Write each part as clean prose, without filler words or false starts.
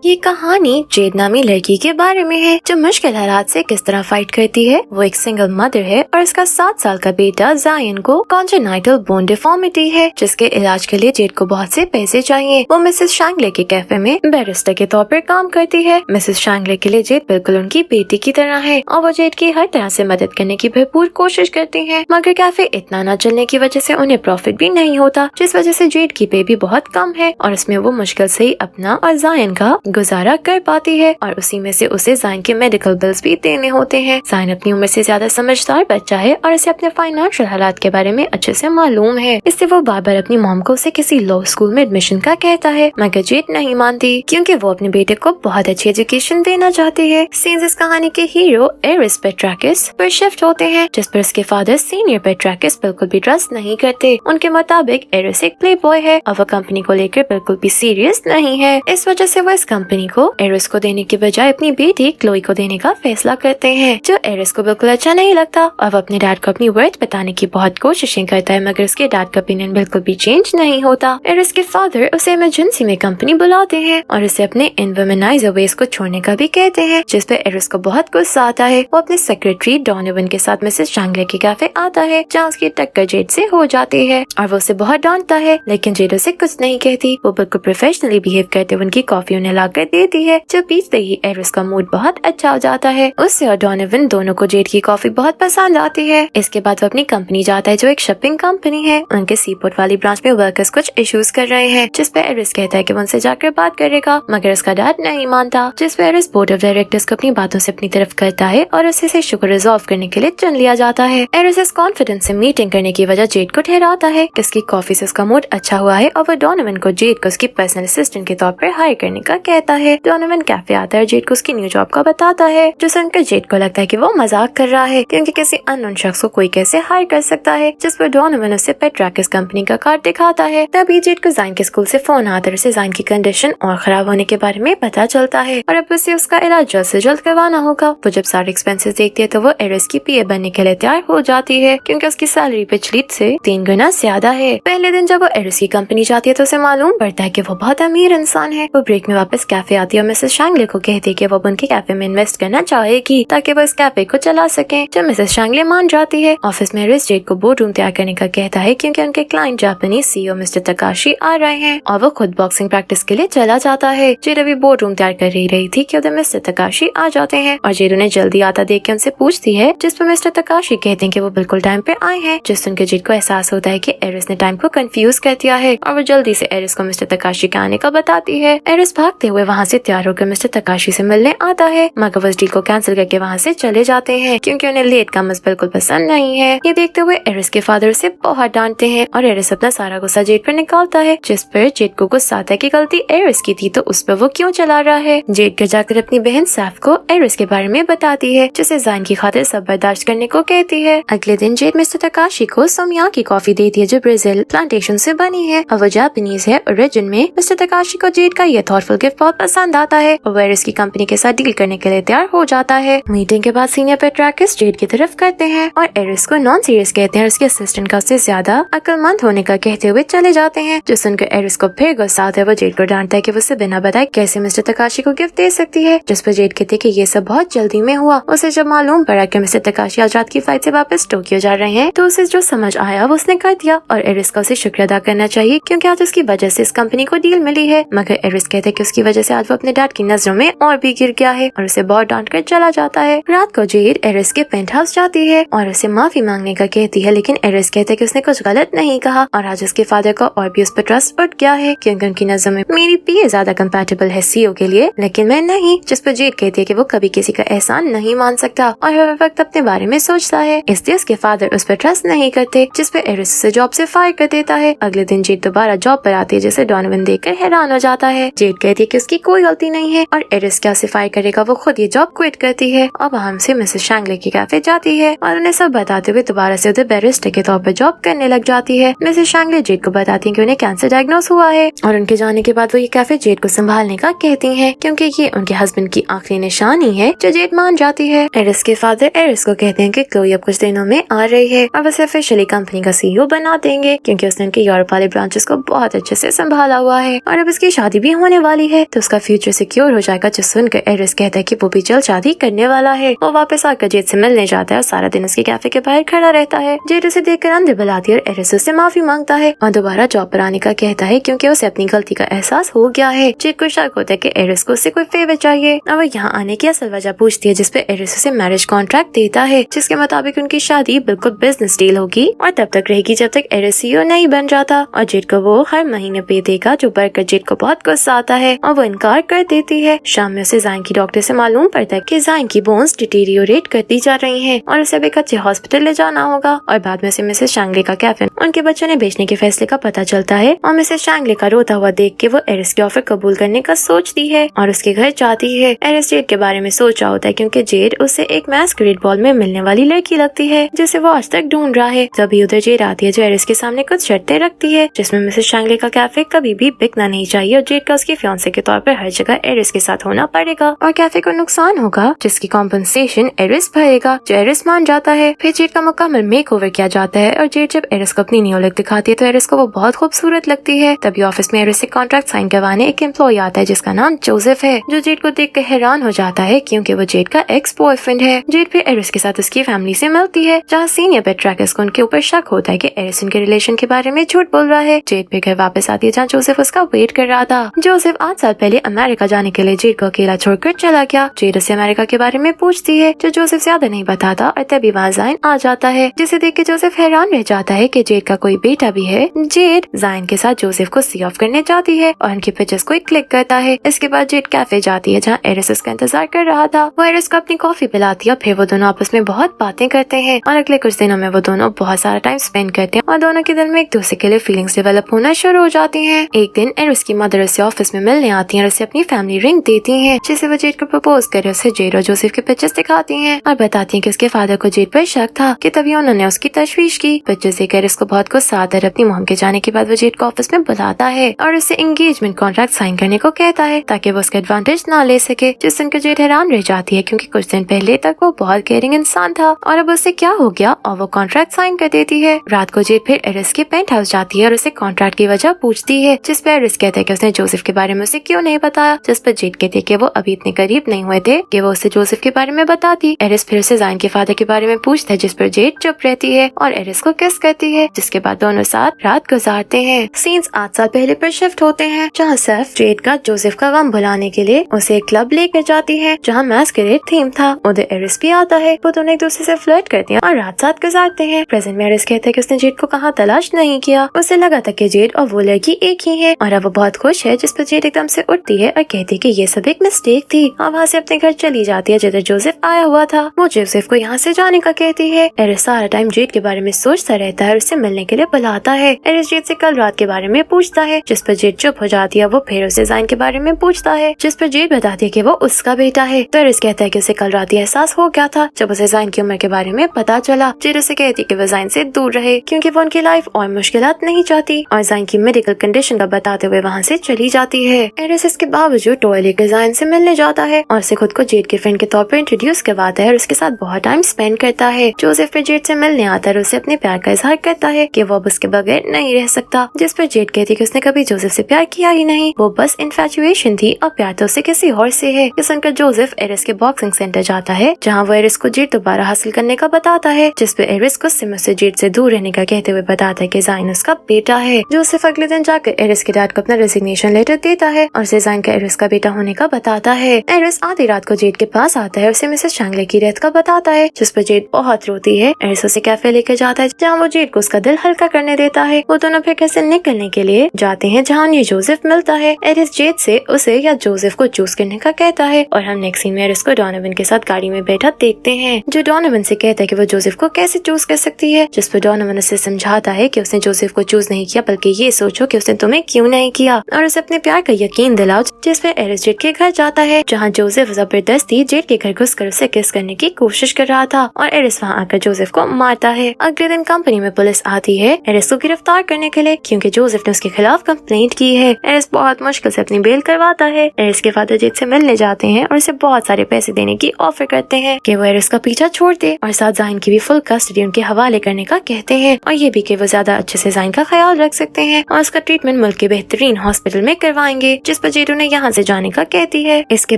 ये कहानी जेड नामी लड़की के बारे में है जो मुश्किल हालात से किस तरह फाइट करती है। वो एक सिंगल मदर है और उसका 7 साल का बेटा जायन को कॉन्जेनाइटल बोन डिफॉर्मिटी है जिसके इलाज के लिए जेड को बहुत से पैसे चाहिए। वो मिसेस शैंगले के कैफे में बैरिस्टर के तौर पर काम करती है। मिसेस शैंगले के लिए जेड बिल्कुल उनकी बेटी की तरह है और वो जेड की हर तरह से मदद करने की भरपूर कोशिश करती है, मगर कैफे इतना न चलने की वजह से उन्हें प्रॉफिट भी नहीं होता, जिस वजह से जेड की पे भी बहुत कम है और इसमें वो मुश्किल से ही अपना और जायन का गुजारा कर पाती है और उसी में से उसे जायन के मेडिकल बिल्स भी देने होते हैं। जायन अपनी उम्र से ज्यादा समझदार बच्चा है और इसे अपने फाइनेंशियल हालात के बारे में अच्छे से मालूम है, इससे वो बार बार अपनी मॉम को उसे किसी लॉ स्कूल में एडमिशन का कहता है, मगर जेड नहीं मानती क्योंकि वो अपने बेटे को बहुत अच्छी एजुकेशन देना चाहती है। सीन्स इस कहानी के हीरो एरिस पेट्राकिस पर शिफ्ट होते हैं, जिस पर उसके फादर सीनियर पेट्राकिस बिल्कुल भी ट्रस्ट नहीं करते। उनके मुताबिक एरिस एक प्ले बॉय है और वो कंपनी को लेकर बिल्कुल भी सीरियस नहीं है। इस वजह से वो इस कंपनी को एरिस को देने के बजाय अपनी बेटी क्लोई को देने का फैसला करते हैं, जो एरिस को बिल्कुल अच्छा नहीं लगता और वो अपने डैड को अपनी वर्थ बताने की बहुत कोशिशें करता है, मगर उसके डैड का ओपिनियन बिल्कुल भी चेंज नहीं होता। एरिस के फादर उसे इमरजेंसी में कंपनी बुलाते हैं और उसे अपने इनवुमेनाइजर वेज को छोड़ने का भी कहते हैं, जिस पे एरिस को बहुत गुस्सा आता है। वो अपने सेक्रेटरी डोनोवन के साथ मिसेस शैंगले के कैफे आता है, जहाँ उसकी टक्कर जेड से हो जाती है और वो उसे बहुत डांटता है, लेकिन जेड उसे कुछ नहीं कहती। वो बिल्कुल प्रोफेशनली बिहेव करते हुए उनकी कॉफी उन्हें लाकर देती है, जो पीछते ही एरिस का मूड बहुत अच्छा हो जाता है। उससे और डोनोवन दोनों को जेड की कॉफी बहुत पसंद आती है। इसके बाद वो अपनी कंपनी जाता है, जो एक शिपिंग कंपनी है। उनके सीपोर्ट वाली ब्रांच में वर्कर्स कुछ इश्यूज कर रहे हैं, जिस पे एरिस कहता है कि वो उनसे जाकर बात करेगा, मगर उसका डैड नहीं मानता, जिस पे एरिस बोर्ड ऑफ डायरेक्टर्स को अपनी बातों से अपनी तरफ करता है और उसे इस इशू को रिजॉल्व करने के लिए चुन लिया जाता है। एरिस इस कॉन्फिडेंस से मीटिंग करने की वजह जेड को ठहराता है कि उसकी कॉफी से उसका मूड अच्छा हुआ है और वो डोनोवन को जेड को उसकी पर्सनल असिस्टेंट के तौर पर हायर करने का कहता है। डोनोवन कैफे आता है, जेड को उसकी न्यू जॉब का बताता है, जो सुनकर जेड को लगता है कि वो मजाक कर रहा है, क्योंकि किसी अननोन शख्स को कोई कैसे हायर कर सकता है, जिस पर डोनोवन उसे पेट्राकिस कंपनी का कार्ड दिखाता है। तभी जेड को जायन के स्कूल से फोन आता है, उसे जायन की कंडीशन और खराब होने के बारे में पता चलता है और अब उसे उसका इलाज जल्द से जल्द करवाना होगा। वो जब सारे एक्सपेंसेस देखती है तो वो एरिस की पीए बनने के लिए तैयार हो जाती है, क्योंकि उसकी सैलरी पिछली से 3 गुना ज्यादा है। पहले दिन जब वो एरिस की कंपनी जाती है तो उसे मालूम पड़ता है कि वो बहुत अमीर इंसान है। वो ब्रेक में वापस कैफे आती है और मिसेस शैंगले को कहती है कि वो उनके कैफे में इन्वेस्ट करना चाहेगी ताकि वो इस कैफे को चला सके, जो मिसेस शैंगले मान जाती है। ऑफिस में एरिस जेड को बोर्ड रूम तैयार करने का कहता है, क्योंकि उनके क्लाइंट जापानी सीईओ मिस्टर तकाशी आ रहे हैं और वो खुद बॉक्सिंग प्रैक्टिस के लिए चला जाता है। जेड अभी बोर्ड रूम तैयार कर रही थी कि उधर मिस्टर तकाशी आ जाते हैं और जेड उन्हें जल्दी आता देख के उनसे पूछती है, जिस पर मिस्टर तकाशी कहते हैं कि वो बिल्कुल टाइम पे आए हैं, जिस सुनकर जेड को एहसास होता है कि एरिस ने टाइम को कंफ्यूज कर दिया है और वो जल्दी से एरिस को मिस्टर तकाशी के आने का बताती है। एरिस भागते हुए वहाँ से तैयार होकर मिस्टर तकाशी से मिलने आता है, मगर वो इस डील को कैंसिल करके वहाँ से चले जाते हैं, क्योंकि उन्हें लेट का मस बिल्कुल पसंद नहीं है। ये देखते हुए एरिस के फादर उसे बहुत डांटते हैं और एरिस अपना सारा गुस्सा जेड पर निकालता है, जिस पर जेड को गुस्सा आता है कि गलती एरिस की थी तो उस पर वो क्यों चला रहा है। जेड घर जाकर अपनी बहन सैफ को एरिस के बारे में बताती है, जिसे जायन की खातिर सब बर्दाश्त करने को कहती है। अगले दिन जेड मिस्टर तकाशी को सोमिया की कॉफी देती है, जो ब्राजील प्लांटेशन से बनी है और वो जापानीज है। ओरिजिन में मिस्टर तकाशी को जेड का ये थॉटफुल गिफ्ट बहुत पसंद आता है और वो एरिस की कंपनी के साथ डील करने के लिए तैयार हो जाता है। मीटिंग के बाद सीनियर पेट्राकिस जेड की तरफ करते हैं और एरिस को नॉन सीरियस कहते हैं और उसके असिस्टेंट का उससे ज्यादा अक्लमंद होने का कहते हुए चले जाते हैं, जो सुनकर एरिस को फिर गुस्सा आता है। वो जेड को डांटता है कि वो उसे बिना बताए कैसे मिस्टर तकाशी को गिफ्ट दे सकती है, जिस पर जेड कहते हैं कि ये सब बहुत जल्दी में हुआ। उसे जब मालूम पड़ा कि मिस्टर तकाशी आज रात की फ्लाइट से वापस टोक्यो जा रहे हैं तो उसे जो समझ आया वो उसने कर दिया और एरिस का उसे शुक्रिया अदा करना चाहिए, क्योंकि आज उसकी वजह से इस कंपनी को डील मिली है। मगर एरिस कहते हैं कि उसकी वजह से आज वो अपने डैड की नजरों में और भी गिर गया है और उसे बहुत डांट कर चला जाता है। रात को जेड एरिस के पेंट हाउस जाती है और उसे माफी मांगने का कहती है, लेकिन एरिस कहते हैं कि उसने कुछ गलत नहीं कहा और आज उसके फादर का और भी उस पर ट्रस्ट उठ गया है, क्योंकि उनकी नजरों में मेरी पीए ज्यादा कंपैटिबल है सीईओ के लिए, लेकिन मैं नहीं। जिस पर जेड कहती है कि वो कभी किसी का एहसान नहीं मान सकता और हर वक्त अपने बारे में सोचता है, इसलिए उसके फादर उस पर ट्रस्ट नहीं करते, जिस पे एरिस उसे जॉब से फायर कर देता है। अगले दिन जेड दोबारा जॉब पर आती है, जिसे डोनोवन देखकर हैरान हो जाता है। जेड कहती है कि उसकी कोई गलती नहीं है और एरिस क्या उसे फायर करेगा। वो खुद ये जॉब क्विट करती है और वहाँ से मिसेस शैंगले के कैफे जाती है और उन्हें सब बताते हुए दोबारा से उधर बैरिस्टर के तौर पर जॉब करने लग जाती है। मिसेस शैंगले जेड को बताती है कि उन्हें कैंसर डायग्नोस हुआ है और उनके जाने के बाद वो ये कैफे जेड को संभालने का कहती है, क्योंकि ये उनके हस्बैंड की आखिरी निशानी है, जो जेड मान जाती है। एरिस के फादर एरिस को कहते हैं कि क्लोई अब कुछ दिनों में आ रही है और उसे ऑफिशियली कंपनी का सीईओ बना देंगे, क्योंकि उसने उनके यूरोप वाले ब्रांचेस को बहुत अच्छे से संभाला हुआ है और अब इसकी शादी भी होने वाली है। तो उसका फ्यूचर सिक्योर हो जाएगा, जो सुनकर एरिस कहता है कि वो भी जल्द शादी करने वाला है। वो वापस आकर जेड से मिलने जाता है और सारा दिन उसके कैफे के बाहर खड़ा रहता है। जेड उसे देखकर अंदर बुलाती है और एरिस उससे माफी मांगता है और दोबारा जॉब पर आने का कहता है क्योंकि उसे अपनी गलती का एहसास हो गया है। जेड को शक होता है कि एरिस को उससे कोई फेवर चाहिए और वो यहाँ आने की असल वजह पूछती है, जिसपे एरिस उसे मैरिज कॉन्ट्रैक्ट देता है, जिसके मुताबिक उनकी शादी बिल्कुल बिजनेस डील होगी और तब तक रहेगी जब तक एरिस सीईओ नहीं बन जाता और जेड को वो हर महीने पे देगा, जो बढ़कर जेड को बहुत गुस्सा आता है और वो इनकार कर देती है। शाम में उसे जाइन की डॉक्टर से मालूम पड़ता है कि जाइन की बोन्स डिटीरियोरेट करती जा रही हैं और उसे एक अच्छे हॉस्पिटल ले जाना होगा। और बाद में उसे मिसेस शैंगले का कैफिन उनके बच्चों ने बेचने के फैसले का पता चलता है और मिसेस शैंगले का रोता हुआ देख के वो एरिस की ऑफर कबूल करने का सोचती है और उसके घर जाती है। एरिस जेड के बारे में सोच रहा होता है क्योंकि जेड उसे एक मैस्करेड बॉल में मिलने वाली लड़की लगती है जिसे वो आज तक ढूंढ रहा है। तभी उधर जेड आती है जो एरिस के सामने कुछ शर्तें रखती है, जिसमें मिसेस शैंगले का कैफे कभी भी बिकना नहीं चाहिए और जेड का उसकी फियांसे के तौर पर हर जगह एरिस के साथ होना पड़ेगा और कैफे को नुकसान होगा जिसकी कॉम्पनसेशन एरिस भरेगा, जो एरिस मान जाता है। फिर जेड का मुकम्मल मेकओवर किया जाता है और जेड जब एरिस को अपनी न्यू लुक दिखाती है तो एरिस को वो बहुत खूबसूरत लगती है। तभी ऑफिस में एरिस से कॉन्ट्रैक्ट साइन करवाने एक एम्प्लॉय आता है जिसका नाम जोसेफ है, जो जेड को देख कर हैरान हो जाता है क्योंकि वो जेड का एक्स बॉयफ्रेंड है। जेड फिर एरिस के साथ उसकी फैमिली से मिलती है, जहाँ सीनियर पेट्रैकस को उनके ऊपर शक होता है कि एरिस उनके रिलेशन के बारे में झूठ बोल रहा है। जेड फिर घर वापस आती है जहाँ जोसेफ उसका वेट कर रहा था। जोसेफ 8 साल पहले अमेरिका जाने के लिए जेड को अकेला छोड़कर चला गया। जेड उससे अमेरिका के बारे में पूछती है जो जोसेफ ज्यादा नहीं बताता और तभी वहाँ जाइन आ जाता है, जिसे देख के जोसेफ हैरान रह जाता है कि जेड का कोई बेटा भी है। जेड जाइन के साथ जोसेफ को सी ऑफ करने जाती है और उनके पिक्चर्स को क्लिक करता है। इसके बाद जेड कैफे जाती है जहाँ एरिस उसका इंतजार कर रहा था। वो एरिस को अपनी कॉफी पिलाती है और फिर वो दोनों आपस में बहुत बातें करते हैं और अगले कुछ दिनों में वो दोनों बहुत सारा टाइम स्पेंड करते हैं और दोनों के दिल में एक दूसरे के लिए फीलिंग्स डेवलप होना शुरू हो जाती हैं। एक दिन एरिस की मदर उससे ऑफिस में मिलने आती है और उसे अपनी फैमिली रिंग देती है, जिसे वो जेड को प्रपोज करे। उसे जेड और जोसेफ के पिक्चर्स दिखाती हैं और बताती हैं कि उसके फादर को जेड पर शक था कि तभी उन्होंने उसकी तशवीश की। पिक्चर्स देखकर इसको बहुत गुस्सा आता है। अपनी मॉम के जाने के बाद वो जेड को ऑफिस में बुलाता है और उससे एंगेजमेंट कॉन्ट्रैक्ट साइन करने को कहता है ताकि वो उसका एडवांटेज ना ले सके, जिस सुनकर जेड हैरान रह जाती है क्योंकि कुछ दिन पहले तक वो बहुत केयरिंग इंसान था और अब उससे क्या हो गया और वो कॉन्ट्रैक्ट साइन कर देती है। रात को जेड फिर एरिस के पेंट हाउस जाती है और उसे कॉन्ट्रैक्ट की वजह पूछती है, जिस पर एरिस कहता है कि उसने जोसेफ के बारे में उसे क्यों नहीं बताया, जिस पर जेड कहती है कि वो अभी इतने करीब नहीं हुए थे कि वो उसे जोसेफ के बारे में बताती। एरिस फिर से जाइन के फादर के बारे में पूछता है, जिस पर जेड चुप रहती है और एरिस को किस करती है, जिसके बाद दोनों साथ रात गुजारते हैं। सीन्स 8 साल पहले पर शिफ्ट होते हैं जहाँ सेफ जेड का जोसेफ का गम भुलाने के लिए उसे एक क्लब लेकर जाती है जहाँ मैस्करेड थीम था। उधर एरिस भी आता है। वो दोनों एक दूसरे से फ्लर्ट करते हैं और रात साथ गुजारते हैं। प्रेजेंट में एरिस कहता है कि उसने जेड को कहाँ तलाश नहीं किया। उसे लगा था कि जेड और वो लड़की एक ही है और अब वो बहुत खुश है, जिस पर जेड एकदम से उठती है और कहती है कि ये सब एक मिस्टेक थी और वहाँ से अपने घर चली जाती है जिधर जोसेफ आया हुआ था। वो जोसेफ को यहाँ से जाने का कहती है। एरिस सारा टाइम जेड के बारे में सोचता रहता है और उससे मिलने के लिए बुलाता है। एरिस जेड से कल रात के बारे में पूछता है, जिस पर जेड चुप हो जाती है। वो फिर उसे जाइन के बारे में पूछता है, जिस पर जेड बताती है कि वो उसका बेटा है। तो एरिस कहता है कि उसे कल रात एहसास हो गया था जब उसे जाइन की उम्र के बारे में पता चला। जेड उसे कहती है कि वो जाइन से दूर रहे क्योंकि वो उनकी लाइफ और मुश्किलात नहीं चाहती और जाइन की मेडिकल कंडीशन का बताते हुए वहाँ से चली जाती है। एरिस इसके बावजूद टॉय लेकर जाइन से मिलने जाता है और उसे खुद को जेड के फ्रेंड के तौर पर इंट्रोड्यूस करवाता है और उसके साथ बहुत टाइम स्पेंड करता है। जोसेफ फिर जेड से मिलने आता है और उसे अपने प्यार का इजहार करता है कि वो अब उसके बगैर नहीं रह सकता, जिस पर जेड कहती है कि उसने कभी जोसेफ से प्यार किया ही नहीं, वो बस इन्फैचुएशन थी और प्यार तो उसे किसी और से है। ये सुनकर जोसेफ एरिस के बॉक्सिंग सेंटर जाता है जहाँ वो एरिस को जेड दोबारा हासिल करने का बताता है, जिस पर एरिस गुस्से में उसे जेड से दूर रहने का कहते हुए बताता है कि जाइन उसका बेटा है। जोसेफ अगले दिन जाकर एरिस के डैड को अपना रेजिग्नेशन लेटर देता है और उसे जाइन का एरिस का बेटा होने का बताता है। एरिस आधी रात को जेड के पास आता है और उसे मिसेस शैंगले की डेथ का बताता है, जिस पर जेड बहुत रोती है। एरिस उसे कैफे लेकर जाता है जहाँ वो जेड को उसका दिल हल्का करने देता है। वो दोनों फिर घर से निकलने के लिए जाते हैं जहाँ उन्हें जोसेफ मिलता है। एरिस जेड से उसे या जोसेफ को चूज करने का कहता है और हम नेक्स्ट सीन में एरिस को डोनोवन के साथ गाड़ी में बैठा देखते हैं, जो डोनोवन से कहता है कि वो जोसेफ को कैसे चूज कर सकती है, जिस पर डोनोवन उसे समझाता है कि उसने जोसेफ को चूज नहीं किया बल्कि ये सोचो कि उसने तुम्हें क्यों नहीं किया और उसे अपने प्यार का यकीन दिलाओ, जिस पर एरिस जेड के घर जाता है जहाँ जोसेफ जबरदस्ती जेड के घर घुसकर उसे किस करने की कोशिश कर रहा था और एरिस वहाँ आकर जोसेफ को मारता है। अगले दिन कंपनी में पुलिस आती है एरिस को गिरफ्तार करने के लिए क्योंकि जोसेफ ने उसके खिलाफ कंप्लेंट की है। एरिस बहुत मुश्किल से अपनी बेल करवाता है। एरिस के फादर जेड से मिलने जाते हैं और उसे बहुत सारे पैसे देने की ऑफर करते हैं कि वो एरिस का पीछा छोड़ दे और साथ जाइन की भी फुल कस्टडी उनके हवाले करने का कहते हैं और ये भी कि वो ज्यादा अच्छे से जाइन का ख्याल रख सकते हैं और उसका ट्रीटमेंट मुल्क के बेहतरीन हॉस्पिटल में करवाएंगे, जिस पर जेड उन्हें यहाँ से जाने का कहती है। इसके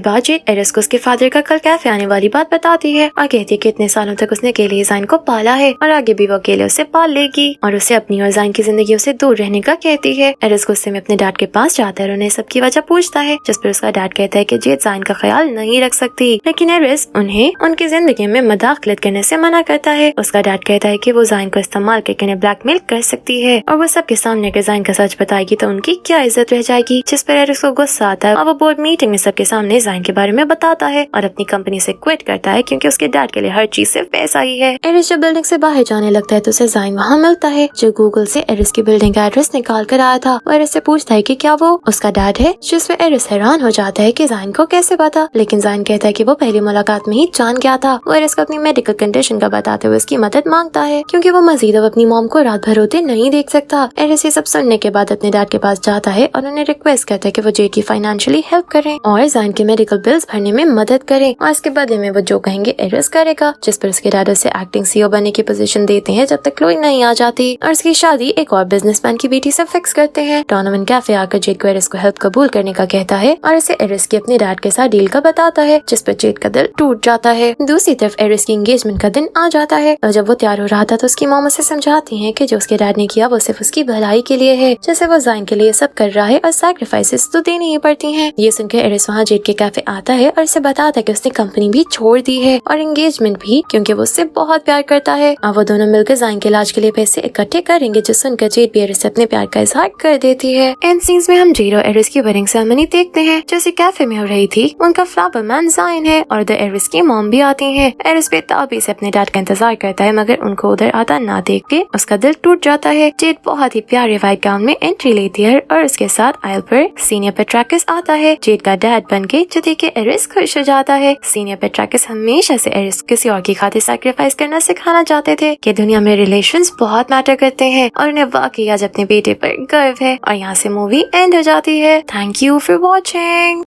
बाद जेड एरिस को उसके फादर का कल कैफे आने वाली बात बताती है और कहती है कि इतने सालों तक उसने अकेले ही ज़ाइन को पाला है और आगे भी वो अकेले उसे पाल लेगी और उसे अपनी और ज़ाइन की जिंदगी से दूर रहने का कहती है। एरिस गुस्से में अपने डैड के पास जाता है और उन्हें सबकी वजह पूछता है, जिस पर उसका डैड कहता है कि जेड ज़ाइन का ख्याल नहीं रख सकती, लेकिन एरिस उन्हें उनकी जिंदगी में मदाखलत करने से मना करता है। उसका डैड कहता है कि वो ज़ाइन को इस्तेमाल करके उन्हें ब्लैकमेल कर सकती है और वो सबके सामने अगर ज़ाइन का सच बताएगी तो उनकी क्या इज्जत रह जाएगी, जिस पर एरिस को गुस्सा आता है और वो बोर्ड मीटिंग में सबके सामने ज़ाइन के बारे में बताता है और अपनी कंपनी से क्विट करता है क्योंकि उसके डैड के लिए हर चीज सिर्फ पैसा ही है। एरिस जब बिल्डिंग से बाहर जाने लगता है तो उसे ज़ाइन वहाँ मिलता है जो गूगल से एरिस की बिल्डिंग का एड्रेस निकाल कर आया था। वो एरिस से पूछता है कि क्या वो उसका डैड है, जिसमें एरिस हैरान हो जाता है कि ज़ाइन को कैसे पता, लेकिन ज़ाइन कहता है कि वो पहली मुलाकात में ही जान गया था। वो एरिस को अपनी मेडिकल कंडीशन का बताते हुए उसकी मदद मांगता है क्योंकि वो मजीद अब अपनी मॉम को रात भर रोते नहीं देख सकता। एरिस ये सब सुनने के बाद अपने डैड के पास जाता है और उन्हें रिक्वेस्ट करता है कि वो जेड की फाइनेंशियली हेल्प करें और ज़ाइन के मेडिकल बिल्स भरने में मदद करें और इसके बदले में वो जो कहेंगे एरिस करेगा, जिस पर उसके डैड उसे एक्टिंग सीईओ बनने की पोजीशन देते हैं जब तक क्लोई नहीं आ जाती और उसकी शादी एक और बिजनेसमैन की बेटी से फिक्स करते हैं। डोनोवन कैफे आकर जेड को एरिस को हेल्प कबूल करने का कहता है और इसे एरिस की अपने डैड के साथ डील का बताता है, जिस पर जेड का दिल टूट जाता है। दूसरी तरफ एरिस की एंगेजमेंट का दिन आ जाता है और जब वो तैयार हो रहा था तो उसकी मॉम उसे समझाती है कि जो उसके डैड ने किया वो सिर्फ उसकी भलाई के लिए है, जैसे वो ज़ाइन के लिए सब कर रहा है और सैक्रिफाइसेस तो देनी ही पड़ती हैं। ये सुनकर एरिस वहाँ जेड के कैफे आता है और इसे बताता है कि उसने कंपनी भी छोड़ दी है और एंगेजमेंट भी, क्योंकि वो उससे बहुत प्यार करता है और वो दोनों मिलकर ज़ाइन के इलाज के लिए पैसे इकट्ठे करेंगे, जो सुनकर जेड भी एरिस से अपने प्यार का इजहार कर देती है। इन सीन्स में हम जेड और एरिस की वेडिंग सेरेमनी देखते हैं जैसे कैफे में हो रही थी। उनका फ्लावर मैन ज़ाइन है और उधर एरिस की मॉम भी आती है। एरिस बेताबी से अपने डैड का इंतजार करता है मगर उनको उधर आता ना देख के उसका दिल टूट जाता है। जेड बहुत ही प्यारे व्हाइट गाउन में एंट्री लेती है और उसके साथ आयल पर सीनियर पेट्राकिस आता है जेड का डैड बन के, जो देख के एरिस खुश हो जाता है। सीनियर पेट्राकिस हमेशा से एरिस किसी और की खातिर सैक्रिफाइस करना सिखाना चाहते थे कि दुनिया में रिलेशंस बहुत मैटर करते हैं और उन्हें वाकई आज अपने बेटे पर गर्व है। और यहाँ से मूवी एंड हो जाती है। Thank you for watching.